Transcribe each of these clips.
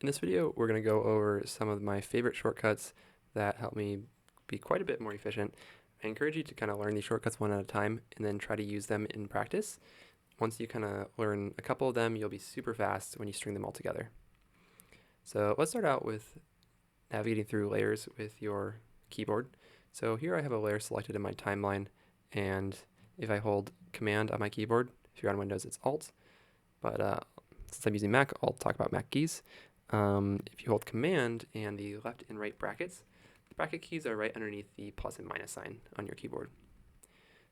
In this video, we're going to go over some of my favorite shortcuts that help me be quite a bit more efficient. I encourage you to kind of learn these shortcuts one at a time and then try to use them in practice. Once you kind of learn a couple of them, you'll be super fast when you string them all together. So let's start out with navigating through layers with your keyboard. So here I have a layer selected in my timeline, and if I hold Command on my keyboard, if you're on Windows it's Alt, but since I'm using Mac, I'll talk about Mac keys. If you hold Command and the left and right brackets, the bracket keys are right underneath the plus and minus sign on your keyboard.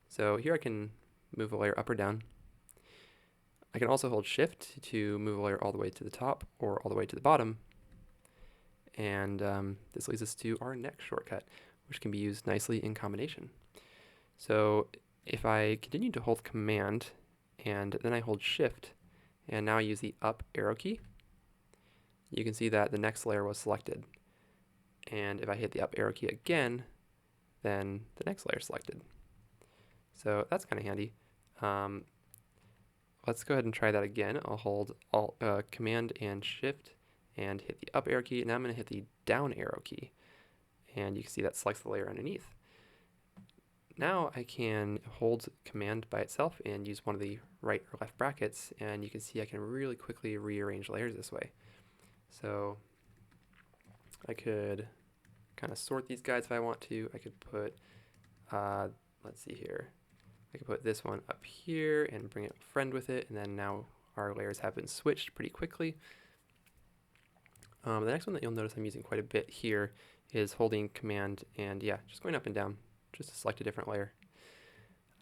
So here I can move a layer up or down. I can also hold Shift to move a layer all the way to the top or all the way to the bottom. And this leads us to our next shortcut, which can be used nicely in combination. So if I continue to hold Command and then I hold Shift and now I use the up arrow key, you can see that the next layer was selected. And if I hit the up arrow key again, then the next layer is selected. So that's kind of handy. Let's go ahead and try that again. I'll hold Command and Shift and hit the up arrow key, and now I'm going to hit the down arrow key. And you can see that selects the layer underneath. Now I can hold Command by itself and use one of the right or left brackets, and you can see I can really quickly rearrange layers this way. So I could kind of sort these guys if I want to. I could put, let's see here, I could put this one up here and bring a friend with it, and then now our layers have been switched pretty quickly. The next one that you'll notice I'm using quite a bit here is holding Command and just going up and down just to select a different layer.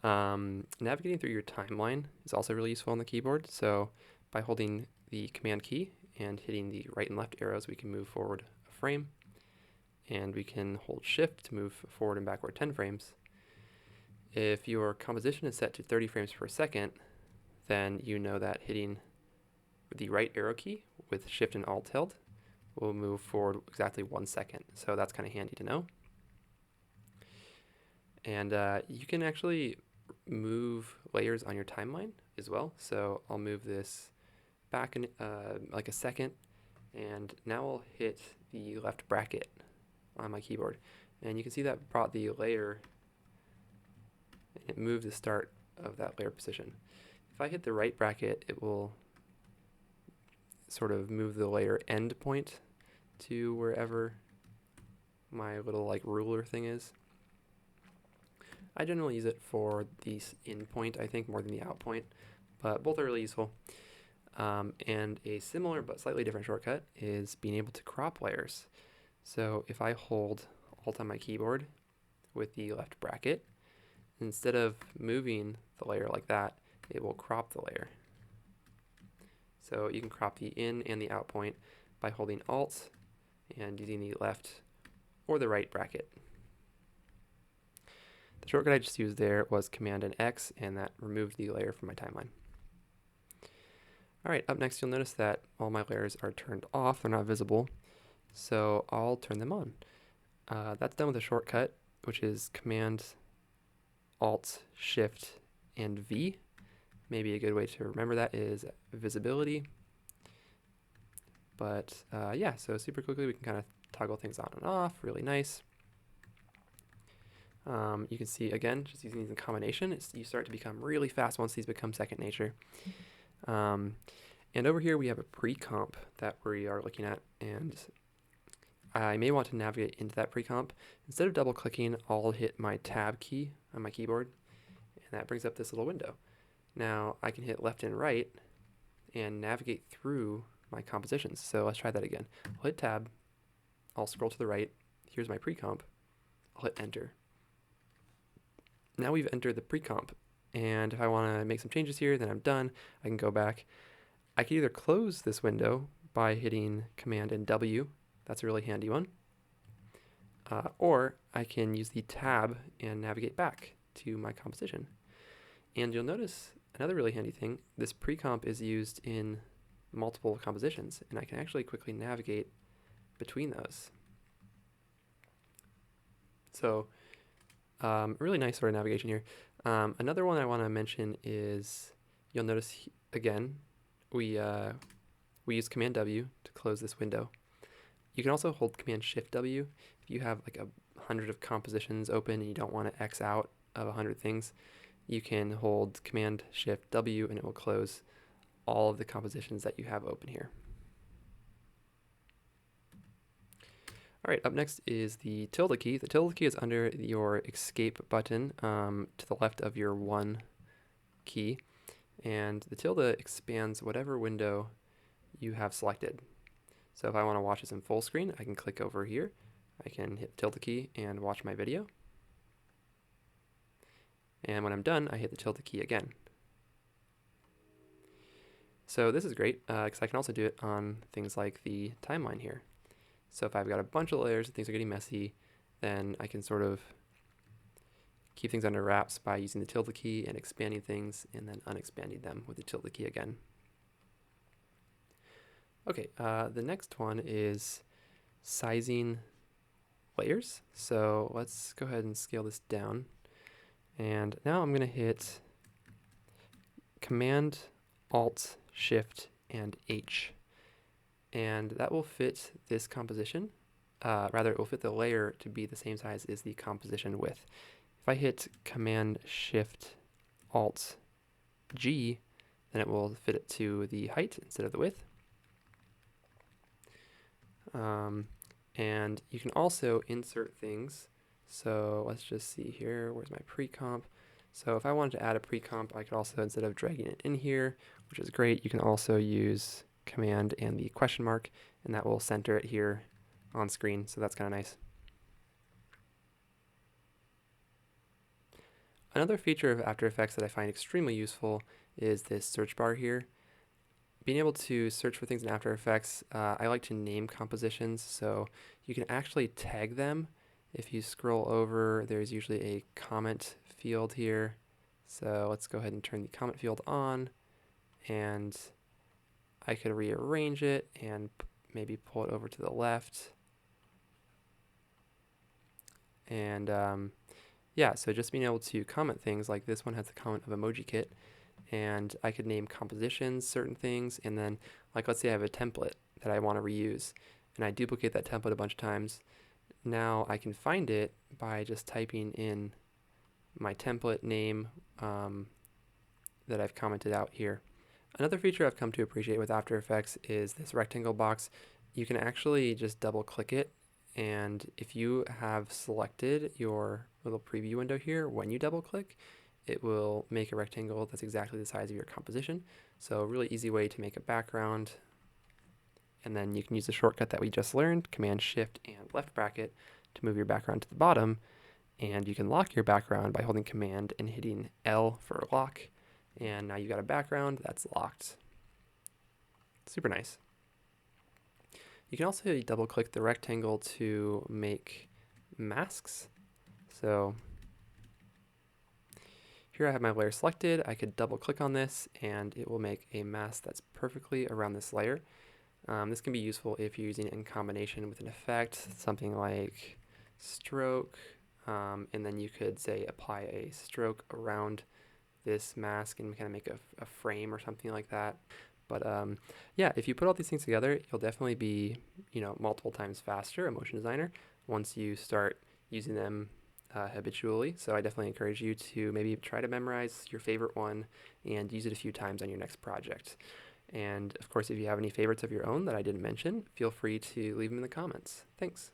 Navigating through your timeline is also really useful on the keyboard. So by holding the Command key and hitting the right and left arrows, we can move forward a frame, and we can hold Shift to move forward and backward 10 frames. If your composition is set to 30 frames per second, then you know that hitting the right arrow key with Shift and Alt held will move forward exactly 1 second. So that's kind of handy to know. And you can actually move layers on your timeline as well. So I'll move this back in like a second, and now I'll hit the left bracket on my keyboard, and you can see that brought the layer, and it moved the start of that layer position. If I hit the right bracket, it will sort of move the layer end point to wherever my little like ruler thing is. I generally use it for the in point, I think, more than the out point, but both are really useful. And a similar but slightly different shortcut is being able to crop layers. So if I hold Alt on my keyboard with the left bracket, instead of moving the layer like that, it will crop the layer. So you can crop the in and the out point by holding Alt and using the left or the right bracket. The shortcut I just used there was Command and X, and that removed the layer from my timeline. Alright, up next you'll notice that all my layers are turned off, they're not visible, so I'll turn them on. That's done with a shortcut, which is Command, Alt, Shift, and V. Maybe a good way to remember that is visibility. But so super quickly we can kind of toggle things on and off, really nice. You can see, again, just using these in combination, you start to become really fast once these become second nature. And over here we have a pre-comp that we are looking at, and I may want to navigate into that pre-comp. Instead of double clicking, I'll hit my tab key on my keyboard, and that brings up this little window. Now I can hit left and right and navigate through my compositions. So let's try that again. I'll hit tab, I'll scroll to the right, here's my pre-comp, I'll hit enter. Now we've entered the pre-comp, and if I want to make some changes here, then I'm done. I can go back. I can either close this window by hitting Command and W, that's a really handy one, or I can use the tab and navigate back to my composition. And you'll notice another really handy thing, this pre-comp is used in multiple compositions, and I can actually quickly navigate between those. So really nice sort of navigation here. Another one I want to mention is, you'll notice again, we we use Command W to close this window. You can also hold Command Shift W if you have like 100 of compositions open and you don't want to X out of 100 things. You can hold Command Shift W and it will close all of the compositions that you have open here. All right, up next is the tilde key. The tilde key is under your escape button to the left of your 1 key, and the tilde expands whatever window you have selected. So if I want to watch this in full screen, I can click over here. I can hit the tilde key and watch my video. And when I'm done, I hit the tilde key again. So this is great because I can also do it on things like the timeline here. So if I've got a bunch of layers and things are getting messy, then I can sort of keep things under wraps by using the tilde key and expanding things and then unexpanding them with the tilde key again. Okay, the next one is sizing layers. So let's go ahead and scale this down. And now I'm going to hit Command, Alt, Shift, and H. And that will fit this composition. Rather, it will fit the layer to be the same size as the composition width. If I hit Command, Shift, Alt, G, then it will fit it to the height instead of the width. And you can also insert things. So let's just see here, where's my pre-comp? So if I wanted to add a pre-comp, I could also, instead of dragging it in here, which is great, you can also use Command and the question mark, and that will center it here on screen, so that's kind of nice. Another feature of After Effects that I find extremely useful is this search bar here. Being able to search for things in After Effects, I like to name compositions, so you can actually tag them. If you scroll over, there's usually a comment field here. So let's go ahead and turn the comment field on, and I could rearrange it and maybe pull it over to the left. And yeah, so just being able to comment things, like this one has the comment of Emoji Kit, and I could name compositions, certain things, and then like let's say I have a template that I want to reuse, and I duplicate that template a bunch of times. Now I can find it by just typing in my template name that I've commented out here. Another feature I've come to appreciate with After Effects is this rectangle box. You can actually just double click it, and if you have selected your little preview window here, when you double click, it will make a rectangle that's exactly the size of your composition. So a really easy way to make a background. And then you can use the shortcut that we just learned, Command Shift and left bracket, to move your background to the bottom. And you can lock your background by holding Command and hitting L for lock. And now you've got a background that's locked. Super nice. You can also double click the rectangle to make masks. So here I have my layer selected. I could double click on this and it will make a mask that's perfectly around this layer. This can be useful if you're using it in combination with an effect, something like stroke, and then you could say apply a stroke around this mask and kind of make a frame or something like that. But yeah, if you put all these things together, you'll definitely be, multiple times faster, a motion designer, once you start using them habitually. So I definitely encourage you to maybe try to memorize your favorite one and use it a few times on your next project. And of course, if you have any favorites of your own that I didn't mention, feel free to leave them in the comments. Thanks.